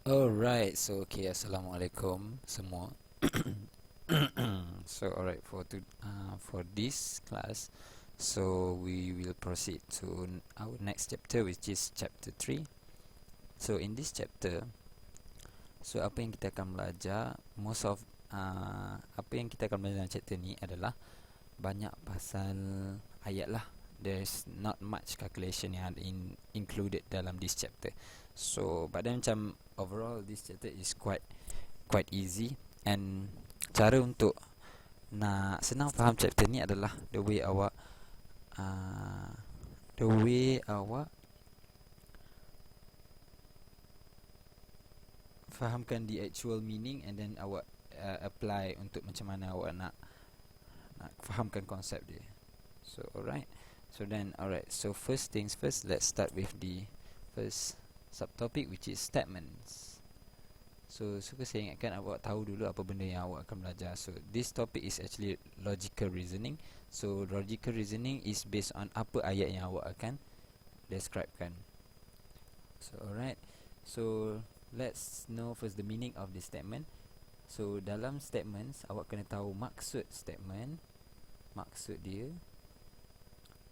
Alright, so okay, assalamualaikum semua. So alright, for this class, so we will proceed to our next chapter, which is chapter 3. So in this chapter, so apa yang kita akan belajar, apa yang kita akan belajar dalam chapter ni adalah banyak pasal ayat lah. There's not much calculation yang included dalam this chapter. So but then macam overall this chapter is quite easy, and cara untuk nak senang faham chapter ni adalah the way awak fahamkan the actual meaning, and then awak apply untuk macam mana awak nak fahamkan konsep dia. So alright. So first things first, let's start with the first subtopic, which is statements. So suka saya ingatkan awak tahu dulu apa benda yang awak akan belajar. So this topic is actually logical reasoning. So logical reasoning is based on apa ayat yang awak akan describekan. So alright. So let's know first the meaning of the statement. So dalam statements, awak kena tahu maksud statement, maksud dia,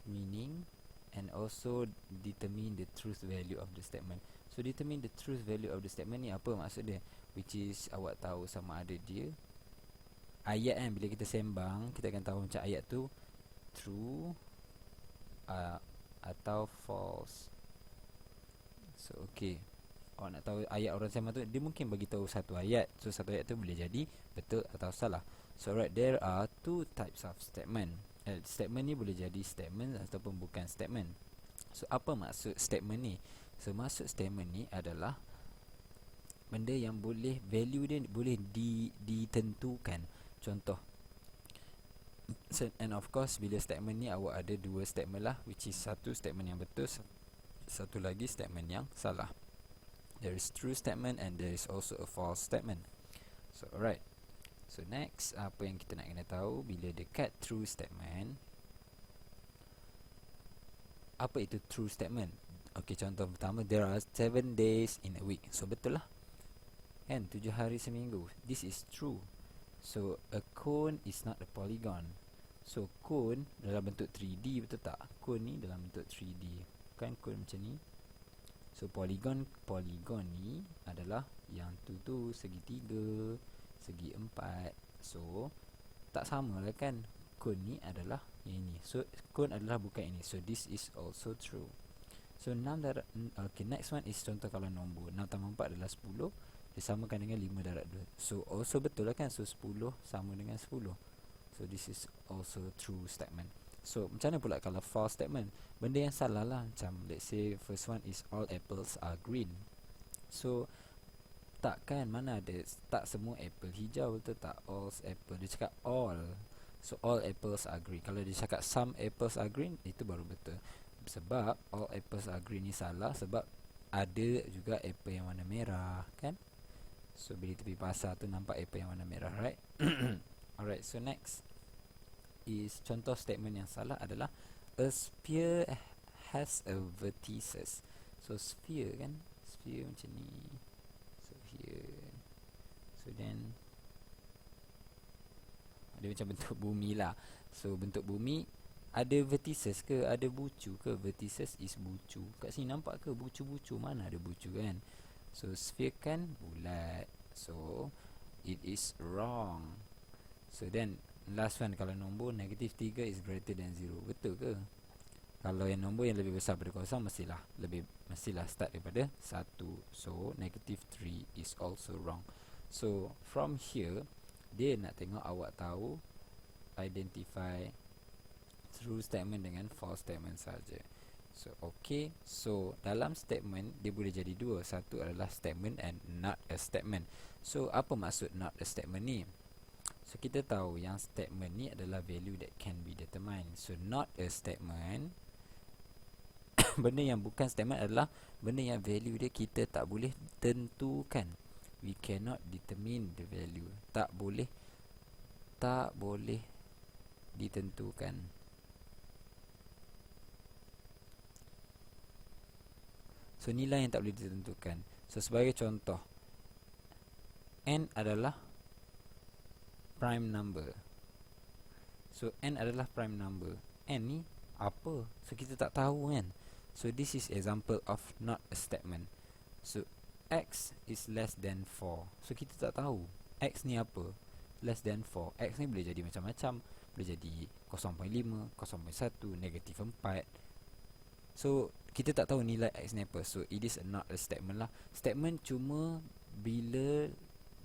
meaning, and also determine the truth value of the statement. So determine the truth value of the statement ni apa maksud dia? Which is awak tahu sama ada dia ayat kan, bila kita sembang kita akan tahu macam ayat tu true atau false. So okay, awak nak tahu ayat orang sembang tu, dia mungkin bagi tahu satu ayat. So satu ayat tu boleh jadi betul atau salah. So right, there are two types of statement. Statement ni boleh jadi statement ataupun bukan statement. So apa maksud statement ni? So maksud statement ni adalah benda yang boleh, value dia boleh ditentukan. Contoh, and of course bila statement ni awak ada dua statement lah, which is satu statement yang betul, satu lagi statement yang salah. There is true statement and there is also a false statement. So alright. So next, apa yang kita nak kena tahu bila dekat true statement, apa itu true statement? Okay, contoh pertama, there are 7 days in a week. So betul lah kan, 7 hari seminggu. This is true. So a cone is not a polygon. So cone dalam bentuk 3D, betul tak? Cone ni dalam bentuk 3D kan, cone macam ni. So polygon ni adalah yang tu segitiga, segi 4. So tak sama lah kan, cone ni adalah yang ini. So cone adalah bukan ini. So this is also true. So 6 darab, okay, next one is contoh kalau nombor 6 tambah 4 adalah 10, disamakan dengan 5 darab 2. So also betul lah kan. So 10 sama dengan 10. So this is also true statement. So macam mana pula kalau false statement? Benda yang salah lah. Macam let's say first one is all apples are green. So tak kan, mana ada, tak semua apple hijau, betul tak? All apple, dia cakap all. So all apples are green. Kalau dia cakap some apples are green, itu baru betul. Sebab all apples are green ni salah, sebab ada juga apple yang warna merah kan. So bila tepi pasar tu nampak apple yang warna merah, right? Alright, so next is contoh statement yang salah adalah a sphere has a vertices. So sphere kan, sphere macam ni. So here, so then dia macam bentuk bumi lah. So bentuk bumi ada vertices ke, ada bucu ke? Vertices is bucu. Kat sini nampak ke bucu-bucu? Mana ada bucu kan? So sphere kan bulat. So it is wrong. So then last one, kalau nombor negatif 3 is greater than 0, betul ke? Kalau yang nombor yang lebih besar daripada kosong, mestilah start daripada 1. So negative 3 is also wrong. So from here, dia nak tengok awak tahu identify true statement dengan false statement saja. So okay, so dalam statement dia boleh jadi dua. Satu adalah statement and not a statement. So apa maksud not a statement ni? So kita tahu yang statement ni adalah value that can be determined. So not a statement benda yang bukan statement adalah benda yang value dia kita tak boleh tentukan. We cannot determine the value. Tak boleh ditentukan. So nilai yang tak boleh ditentukan. So sebagai contoh, n adalah prime number. So n adalah prime number. N ni apa? So kita tak tahu kan. So this is example of not a statement. So x is less than 4. So kita tak tahu x ni apa. Less than 4. X ni boleh jadi macam-macam. Boleh jadi 0.5, 0.1, negatif 4. So kita tak tahu nilai x ni apa. So it is not a statement lah. Statement cuma bila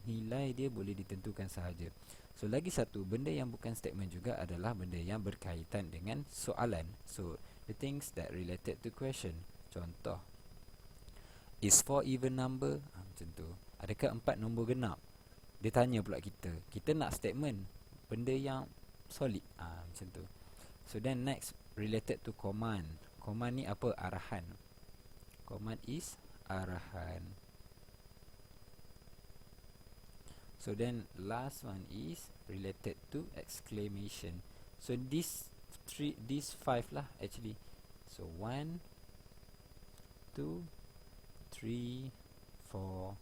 nilai dia boleh ditentukan sahaja. So lagi satu, benda yang bukan statement juga adalah benda yang berkaitan dengan soalan. So the things that related to question. Contoh, is 4 even number? Macam tu. Adakah 4 nombor genap? Dia tanya pula kita. Kita nak statement, benda yang solid. Macam tu. So then next, related to command. Command ni apa? Arahan. Command is arahan. So then last one is related to exclamation. So these 5 lah actually. So 1, 2, 3, 4,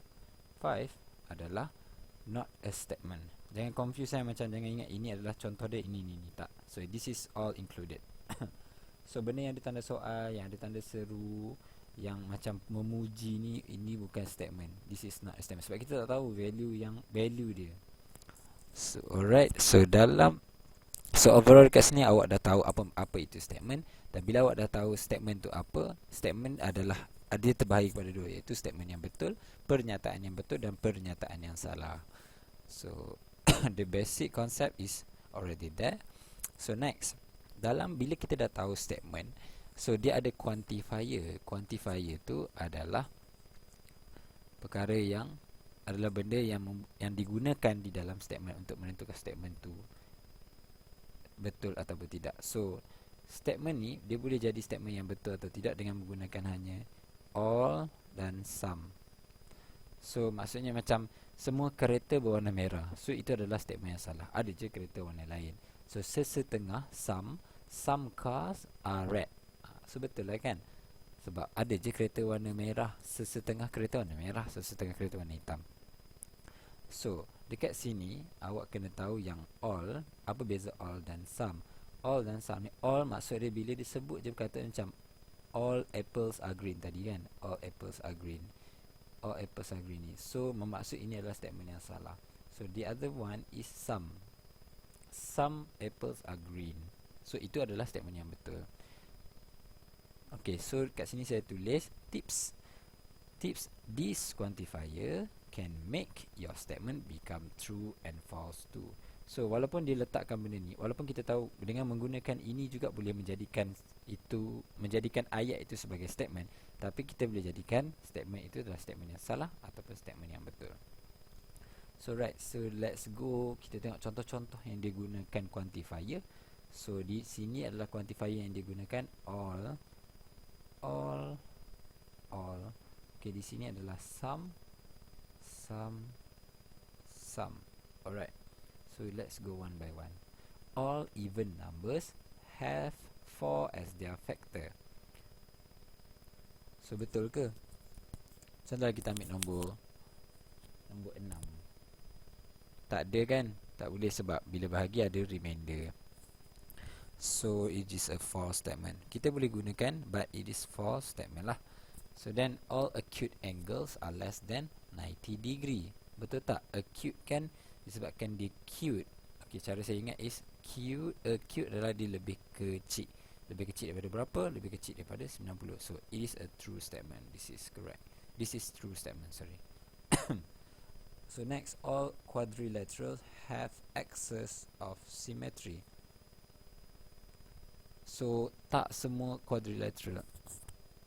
5 adalah not a statement. Jangan confuse macam jangan ingat ini adalah contoh dia, ini tak. So this is all included. So benda yang ada tanda soal, yang ada tanda seru, yang macam memuji ni, ini bukan statement. This is not a statement sebab kita tak tahu value dia. So alright, so overall kat sini awak dah tahu apa itu statement. Dan bila awak dah tahu statement tu apa, statement adalah dia terbahagi kepada dua, iaitu statement yang betul, pernyataan yang betul dan pernyataan yang salah. So the basic concept is already there. So next, bila kita dah tahu statement, so dia ada quantifier. Quantifier tu adalah perkara yang adalah benda yang digunakan di dalam statement untuk menentukan statement tu betul ataupun tidak. So statement ni dia boleh jadi statement yang betul atau tidak dengan menggunakan hanya all dan some. So maksudnya macam semua kereta berwarna merah. So itu adalah statement yang salah. Ada je kereta warna lain. So sesetengah some cars are red. So betul lah kan? Sebab ada je kereta warna merah, sesetengah kereta warna merah, sesetengah kereta warna hitam. So dekat sini awak kena tahu yang all, apa beza all dan some. All dan some ni, all maksud dia bila disebut je perkataan macam all apples are green tadi kan. All apples are green. All apples are green ni. So memaksud ini adalah statement yang salah. So the other one is some. Some apples are green. So itu adalah statement yang betul. Okay, so kat sini saya tulis tips. This quantifier can make your statement become true and false too. So walaupun dia letakkan benda ni, walaupun kita tahu dengan menggunakan ini juga boleh menjadikan ayat itu sebagai statement, tapi kita boleh jadikan statement itu adalah statement yang salah ataupun statement yang betul. So right, so let's go, kita tengok contoh-contoh yang digunakan quantifier. So di sini adalah quantifier yang digunakan all. Okay, di sini adalah some. Alright, so let's go one by one. All even numbers have 4 as their factor. So betul ke? Contohnya kita ambil nombor 6. Tak ada kan? Tak boleh sebab bila bahagi ada remainder. So it is a false statement. Kita boleh gunakan but it is false statement lah. So then all acute angles are less than 90 degree. Betul tak? Acute kan disebabkan dia cute. Okay, cara saya ingat is cute. Acute adalah dia lebih kecil. Lebih kecil daripada berapa? Lebih kecil daripada 90. So it is a true statement. This is correct. This is true statement, sorry. So next, all quadrilaterals have axes of symmetry. So tak semua quadrilateral.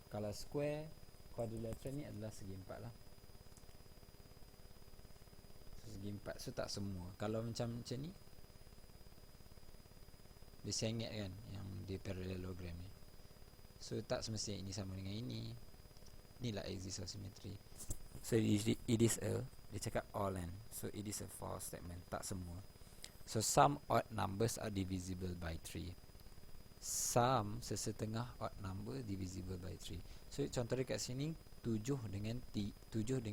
Kalau square, quadrilateral ni adalah segi empat lah. So, segi empat, so tak semua. Kalau macam ni, dia sengit kan, yang dia parallelogram ni. So tak semestinya ini sama dengan ini. Inilah axis of symmetry. So it is a, dia cakap all kan. So it is a false statement. Tak semua. So some odd numbers are divisible by 3. Some, sesetengah odd number divisible by 3. So contoh dekat sini 7 dengan 9.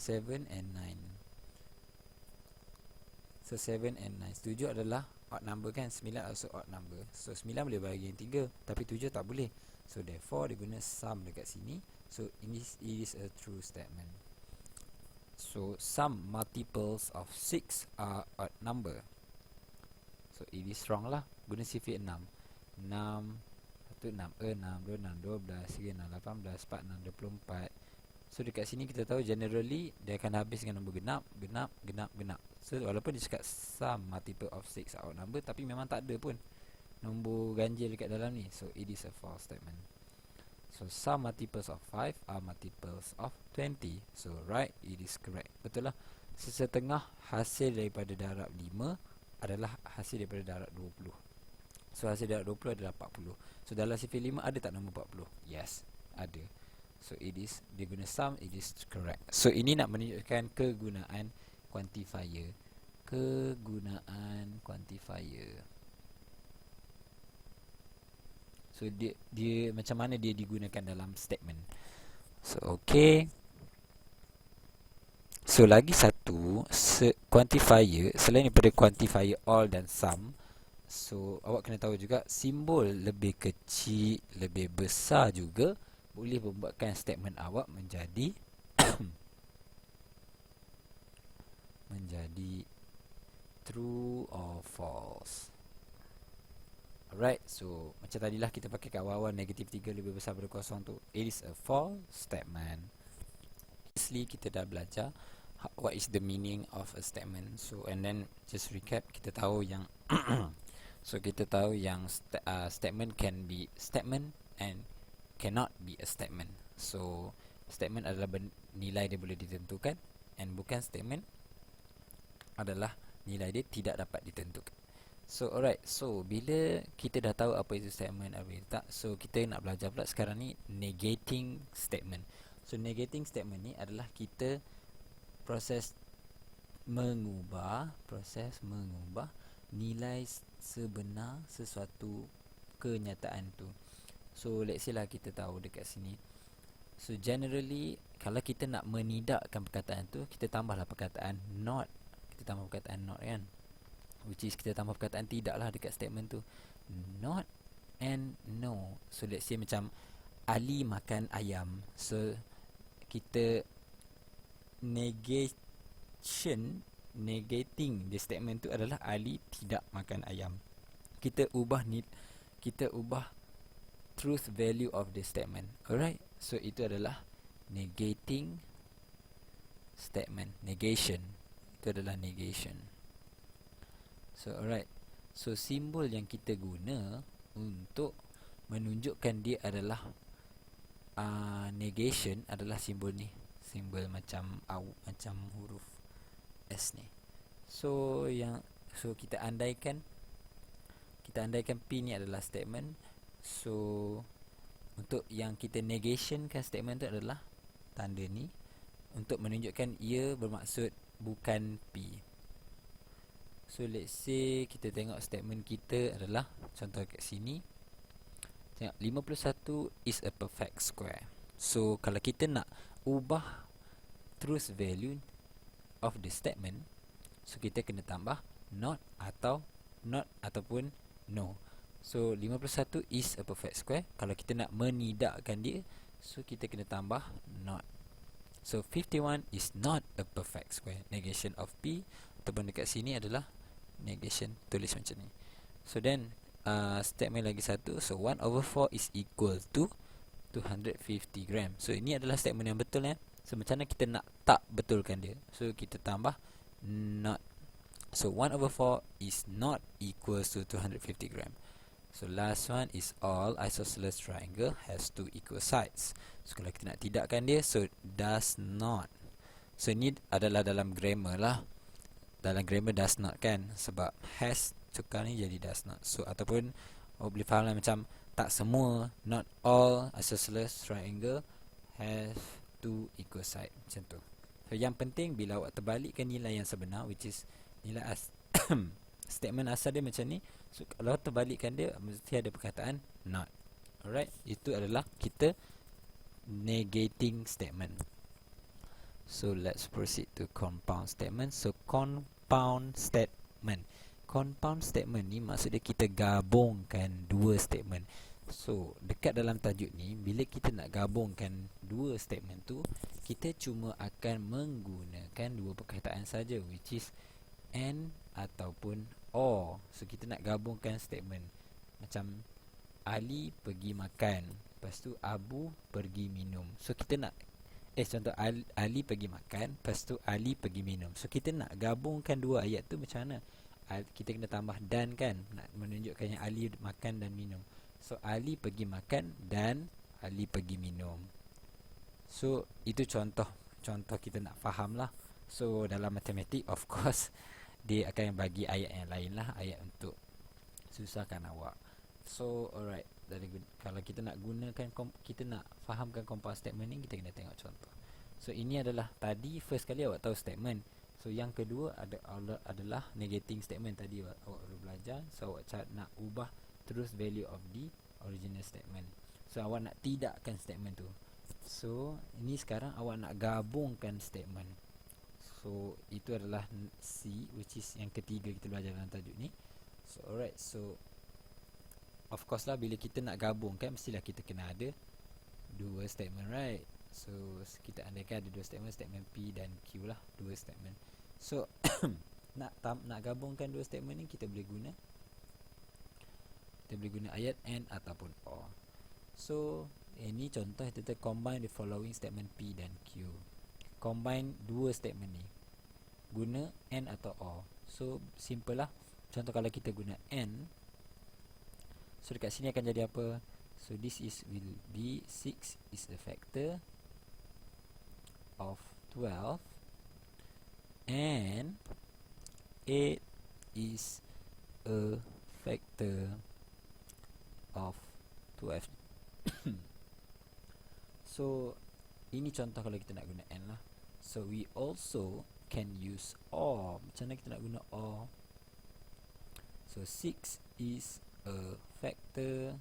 7 and 9. So 7 and 9. 7 adalah odd number kan, 9 also odd number. So 9 boleh bagi yang 3, tapi 7 tak boleh. So therefore dia guna sum dekat sini. So it is a true statement. So some multiples of 6 are odd number. So it is wrong lah. Guna sifix 6. 6 1 6 6 2 6 12 3 6 18 4 6 24. So dekat sini kita tahu generally dia akan habis dengan nombor genap. So walaupun dia cakap some multiple of 6 are odd number, tapi memang tak ada pun nombor ganjil dekat dalam ni. So it is a false statement. So some multiples of 5 are multiples of 20. So right, it is correct. Betul lah. Sesetengah hasil daripada darab 5 adalah hasil daripada darab 20. So hasil darab 20 adalah 40. So dalam sifix 5 ada tak nombor 40? Yes, ada. So it is, dia guna sum, it is correct. So ini nak menunjukkan kegunaan quantifier. Kegunaan quantifier. So dia macam mana dia digunakan dalam statement. So okay. So lagi satu quantifier, selain daripada quantifier all dan sum. So awak kena tahu juga simbol lebih kecil, lebih besar juga boleh membuatkan statement awak menjadi menjadi true or false. Alright, so macam tadilah kita pakai kat awal-awal negatif 3 lebih besar daripada kosong tu. It is a false statement. Obviously kita dah belajar what is the meaning of a statement. So and then just recap, kita tahu yang so kita tahu yang statement can be statement and cannot be a statement. So statement adalah nilai dia boleh ditentukan, and bukan statement adalah nilai dia tidak dapat ditentukan. So alright, so bila kita dah tahu apa itu statement, apa itu tak, so kita nak belajar pula sekarang ni negating statement. So negating statement ni adalah kita proses mengubah nilai sebenar sesuatu kenyataan tu. So let's say lah kita tahu dekat sini. So generally kalau kita nak menidakkan perkataan tu, kita tambahlah perkataan not. Kita tambah perkataan not kan, which is kita tambah perkataan tidak lah dekat statement tu. Not and no. So let's say macam Ali makan ayam. So kita negating the statement tu adalah Ali tidak makan ayam. Kita ubah truth value of the statement. Alright, so itu adalah negating statement. Negation, itu adalah negation. So alright, so simbol yang kita guna untuk menunjukkan dia adalah negation adalah simbol ni. Simbol macam macam huruf S ni. So kita andaikan P ni adalah statement. So untuk yang kita negation kan statement tu adalah tanda ni untuk menunjukkan ia bermaksud bukan P. So let's say kita tengok statement kita adalah contoh kat sini. Tengok 51 is a perfect square. So kalau kita nak ubah truth value of the statement, so kita kena tambah not ataupun no. So 51 is a perfect square. Kalau kita nak menidakkan dia, so kita kena tambah not. So 51 is not a perfect square. Negation of P, ataupun dekat sini adalah negation, tulis macam ni. So then statement lagi satu. So 1/4 is equal to 250 gram. So ini adalah statement yang betul ya. So macam mana kita nak tak betulkan dia? So kita tambah not. So 1/4 is not equals to 250 gram. So last one is all isosceles triangle has two equal sides. So kalau kita nak tidakkan dia, so does not. So ini adalah dalam grammar lah. Dalam grammar does not kan, sebab has tukar ni jadi does not. So ataupun boleh faham lah macam tak semua, not all isosceles triangle has two equal side, macam tu. So yang penting bila awak terbalikkan nilai yang sebenar, which is nilai statement asal dia macam ni. So kalau terbalikkan dia, mesti ada perkataan not. Alright, itu adalah kita negating statement. So let's proceed to compound statement. So compound statement. Compound statement ni maksudnya kita gabungkan dua statement. So dekat dalam tajuk ni, bila kita nak gabungkan dua statement tu, kita cuma akan menggunakan dua perkataan saja, which is and ataupun or. So kita nak gabungkan statement macam Ali pergi makan, lepas tu Abu pergi minum. So kita nak contoh Ali pergi makan, lepas tu Ali pergi minum. So kita nak gabungkan dua ayat tu macam mana? Kita kena tambah dan kan, nak menunjukkan yang Ali makan dan minum. So Ali pergi makan dan Ali pergi minum. So itu contoh kita nak faham lah. So dalam matematik of course dia akan bagi ayat yang lain lah, ayat untuk susahkan awak. So alright, kalau kita nak gunakan, kita nak fahamkan compound statement ni, kita kena tengok contoh. So ini adalah tadi first kali awak tahu statement. So yang kedua adalah negating statement. Tadi awak baru belajar. So awak nak ubah terus value of the original statement. So awak nak tidakkan statement tu. So ini sekarang awak nak gabungkan statement. So itu adalah C, which is yang ketiga kita belajar dalam tajuk ni. So alright, so of course lah, bila kita nak gabungkan, mestilah kita kena ada dua statement, right? So kita andaikan ada dua statement, statement P dan Q lah, dua statement. So nak gabungkan dua statement ni, kita boleh guna ayat and ataupun or. So ini contoh kita combine the following statement P dan Q. Combine dua statement ni, guna and atau or. So simple lah. Contoh kalau kita guna and, so dekat sini akan jadi apa? So this will be 6 is a factor of 12 and 8 is a factor of 12. So ini contoh kalau kita nak guna and lah. So we also can use or. Macam mana kita nak guna or? So 6 is a factor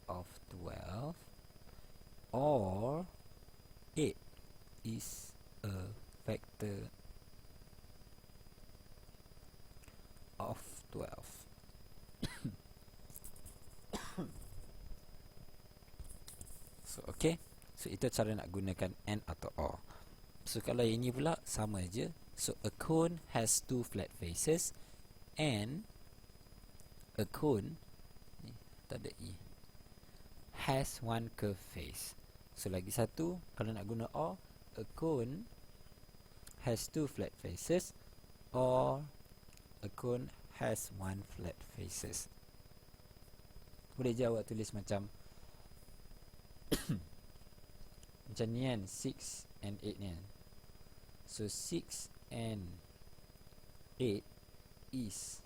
of 12 or 8 is a factor of 12. So okay, so itu cara nak gunakan and atau or. So kalau ini pula sama aja. So a cone has two flat faces and a cone ni tak ada e has one curved face. So lagi satu, kalau nak guna or, a cone has two flat faces or a cone has one flat faces. Boleh je awak tulis macam macam ni kan, 6 and 8 ni kan. So 6 and 8 is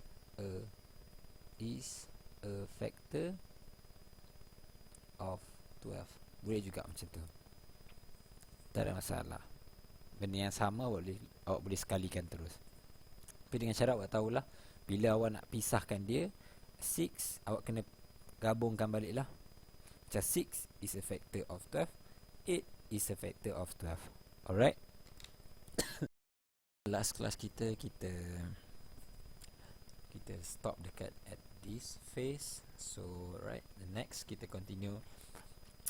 a factor of 12. Boleh juga macam tu, tak ada masalah. Benda yang sama awak boleh sekalikan terus. Tapi dengan syarat awak tahulah, bila awak nak pisahkan dia, 6 awak kena gabungkan balik lah. Macam 6 is a factor of 12, 8 is a factor of 12. Alright. Last class kita stop dekat at this phase. So right, the next kita continue.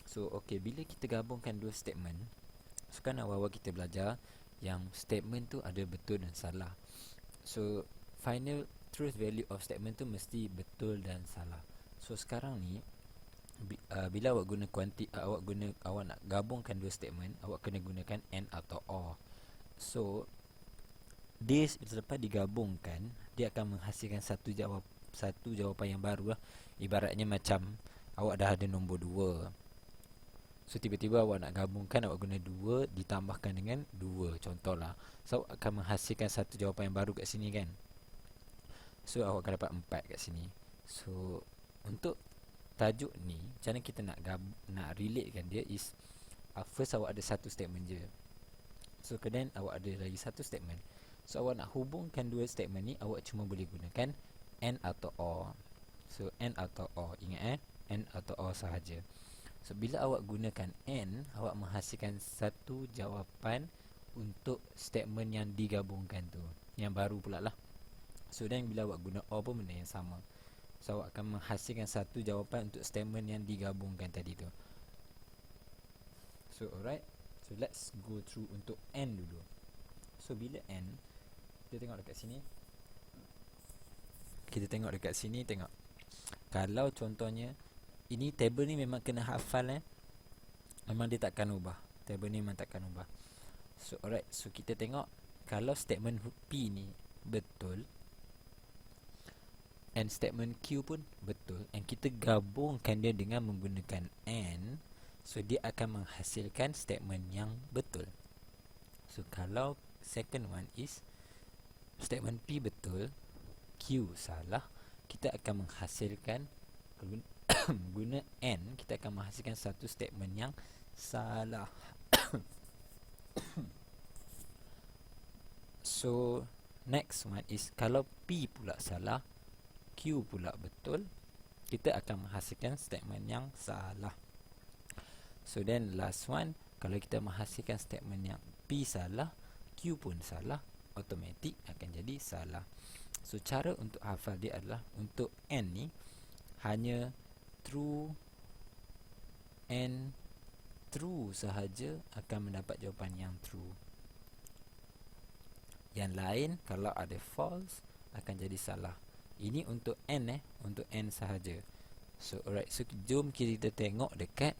So okay, bila kita gabungkan dua statement, sekarang awal-awal kita belajar yang statement tu ada betul dan salah. So final truth value of statement tu mesti betul dan salah. So sekarang ni bila awak guna awak nak gabungkan dua statement, awak kena gunakan and atau or. So dia selepas digabungkan, dia akan menghasilkan satu jawapan yang baru lah. Ibaratnya macam awak dah ada nombor 2. So tiba-tiba awak nak gabungkan, awak guna 2 ditambahkan dengan 2, contohlah. So awak akan menghasilkan satu jawapan yang baru kat sini kan. So awak akan dapat 4 kat sini. So untuk tajuk ni, macam mana kita nak relatekan dia is first awak ada satu statement je. So kemudian awak ada lagi satu statement. So awak nak hubungkan dua statement ni, awak cuma boleh gunakan and atau or. So and atau or, ingat and atau or sahaja. So bila awak gunakan and, awak menghasilkan satu jawapan untuk statement yang digabungkan tu, yang baru pula lah. So dan bila awak guna or pun benda yang sama. So awak akan menghasilkan satu jawapan untuk statement yang digabungkan tadi tu. So alright, so let's go through untuk and dulu. So bila and, kita tengok dekat sini. Tengok. Kalau contohnya, ini table ni memang kena hafal memang dia takkan ubah. Table ni memang takkan ubah. So alright, so kita tengok kalau statement P ni betul and statement Q pun betul, and kita gabungkan dia dengan menggunakan and, so dia akan menghasilkan statement yang betul. So kalau second one is statement P betul, Q salah, kita akan menghasilkan guna and, kita akan menghasilkan satu statement yang salah. So next one is kalau P pula salah, Q pula betul, kita akan menghasilkan statement yang salah. So then last one, kalau kita menghasilkan statement yang P salah, Q pun salah, automatic akan jadi salah. So cara untuk hafal dia adalah untuk and ni hanya true and true sahaja akan mendapat jawapan yang true. Yang lain kalau ada false akan jadi salah. Ini untuk and untuk and sahaja. So alright, so jom kita tengok dekat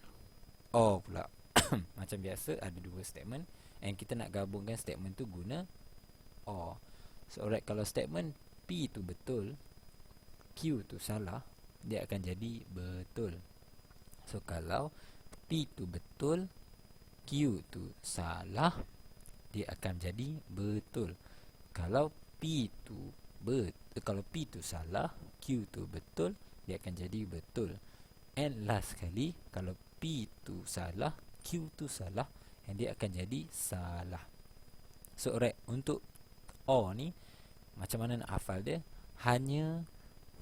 or pula. Macam biasa ada dua statement and kita nak gabungkan statement tu guna or. So alright, kalau statement P tu betul, Q tu salah, dia akan jadi betul. So kalau P tu betul, Q tu salah, dia akan jadi betul. Kalau P tu salah, Q tu betul, dia akan jadi betul. And last sekali, kalau P tu salah, Q tu salah, and dia akan jadi salah. So alright, untuk or ni macam mana nak hafal dia? Hanya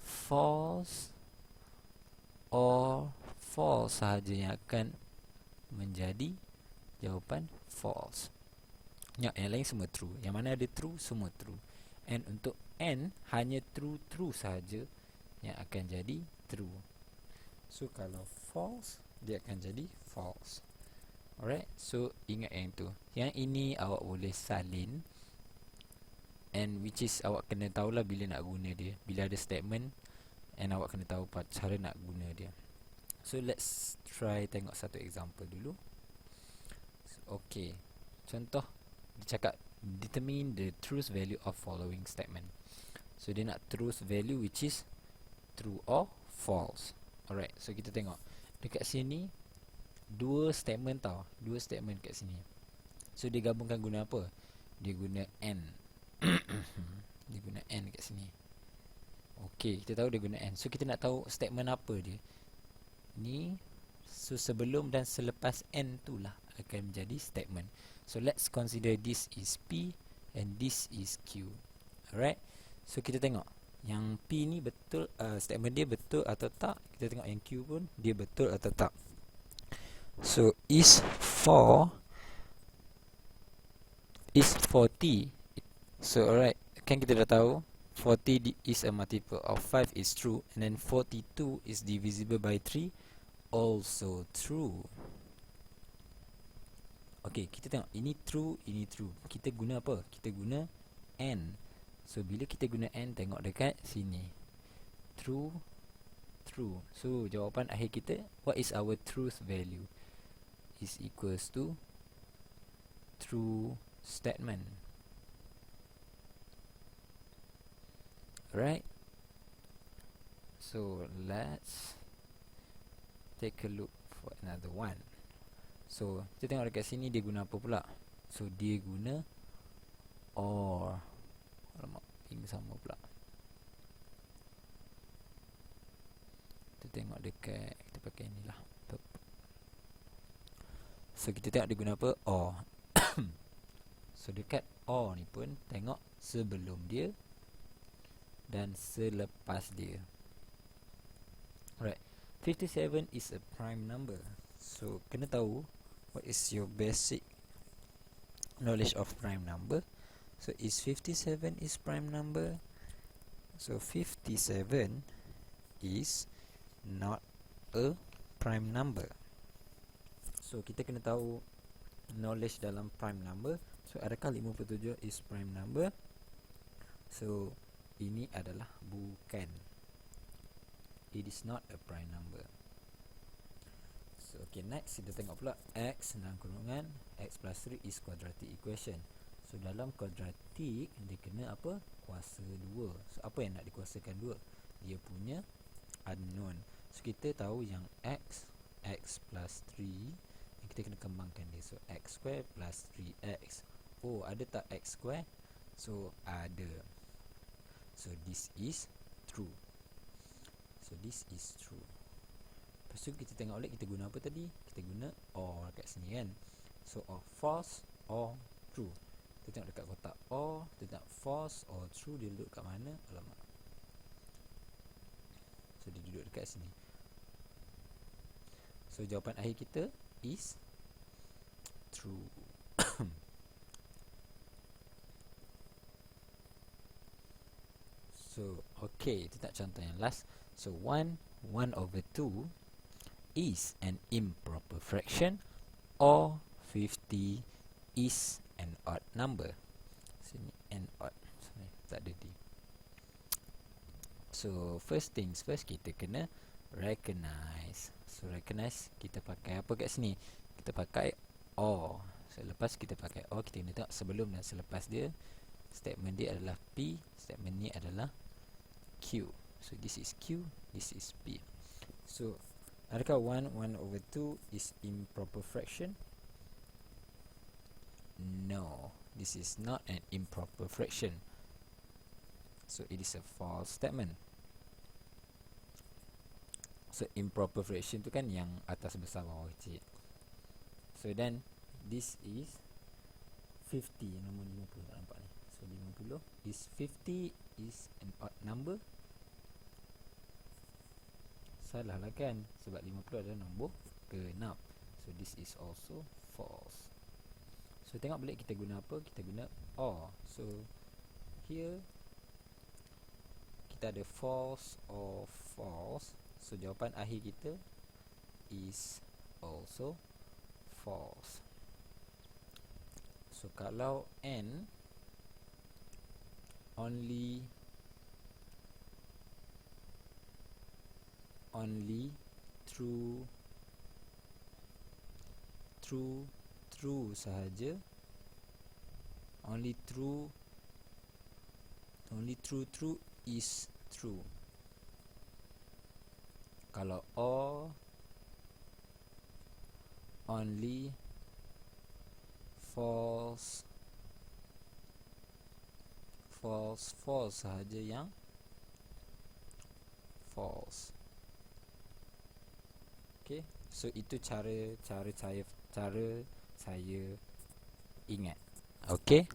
false or false sahaja yang akan menjadi jawapan false. Yang lain semua true. Yang mana ada true, semua true. And untuk and, hanya true sahaja yang akan jadi true. So kalau false, dia akan jadi false. Alright, so ingat yang tu. Yang ini awak boleh salin, and which is awak kena tahulah bila nak guna dia. Bila ada statement, and awak kena tahu cara nak guna dia. So let's try tengok satu example dulu. Okay, contoh dia cakap determine the truth value of following statement. So dia nak truth value which is true or false. Alright, so kita tengok dekat sini dua statement tau. Dua statement kat sini. So dia gabungkan guna apa? Dia guna and. Dia guna and kat sini. Okay, kita tahu dia guna and. So kita nak tahu statement apa dia. Ni, so sebelum dan selepas and tu lah akan menjadi statement. So let's consider this is P and this is Q. Alright, so kita tengok yang P ni betul, statement dia betul atau tak. Kita tengok yang Q pun dia betul atau tak. So is for T. So alright, kan kita dah tahu 40 is a multiple of 5 is true, and then 42 is divisible by 3 also true. Okay, kita tengok ini true, ini true. Kita guna apa? Kita guna and. So bila kita guna and, tengok dekat sini. True, true. So jawapan akhir kita, what is our truth value? Is equals to true statement. Right? So let's take a look for another one. So kita tengok dekat sini dia guna apa pula? So dia guna or. Alamak, ping sama pula. Kita tengok dekat, kita pakai inilah. So kita tengok dia guna apa? Or. So dekat or ni pun tengok sebelum dia dan selepas dia. Alright, 57 is a prime number. So kena tahu what is your basic knowledge of prime number. So is 57 is prime number? So 57 is not a prime number. So kita kena tahu knowledge dalam prime number. So adakah 57 is prime number? So ini adalah bukan. It is not a prime number. So okay, next kita tengok pula x dalam kurungan x plus 3 is quadratic equation. So dalam quadratic dia kena apa? Kuasa 2. So apa yang nak dikuasakan 2? Dia punya unknown. So kita tahu yang x plus 3 yang kita kena kembangkan dia. So x square plus 3x. Oh, ada tak x square? So ada. So this is true. So this is true. Lepas tu kita tengok balik, kita guna apa tadi? Kita guna or kat sini kan. So or false or true. Kita tengok dekat kotak or, kita tengok false or true, dia duduk kat mana? Alamak. So dia duduk dekat sini. So jawapan akhir kita is true. So okay, kita tak contoh yang last. So 1 over 2 is an improper fraction, or 50 is an odd number. Sini an odd. Sorry, tak ada D. So first things first, kita kena recognize. So recognize, kita pakai apa kat sini? Kita pakai or. So lepas kita pakai or, kita kena tengok sebelum dan selepas dia. Statement dia adalah P, statement ni adalah Q. So this is Q, this is P. So adakah 1 over 2 is improper fraction? No, this is not an improper fraction. So it is a false statement. So improper fraction tu kan yang atas besar bawah kecil. So then this is 50, nombor 50 tak nampak ni. So 50 is 50 is an odd number. Salah lah kan, sebab 50 adalah nombor genap. So this is also false. So tengok balik kita guna apa? Kita guna or. So here kita ada false or false. So jawapan akhir kita is also false. So kalau n only true sahaja, only true is true. Kalau or only false sahaja yang false. Okay, so itu cara saya ingat. Okay.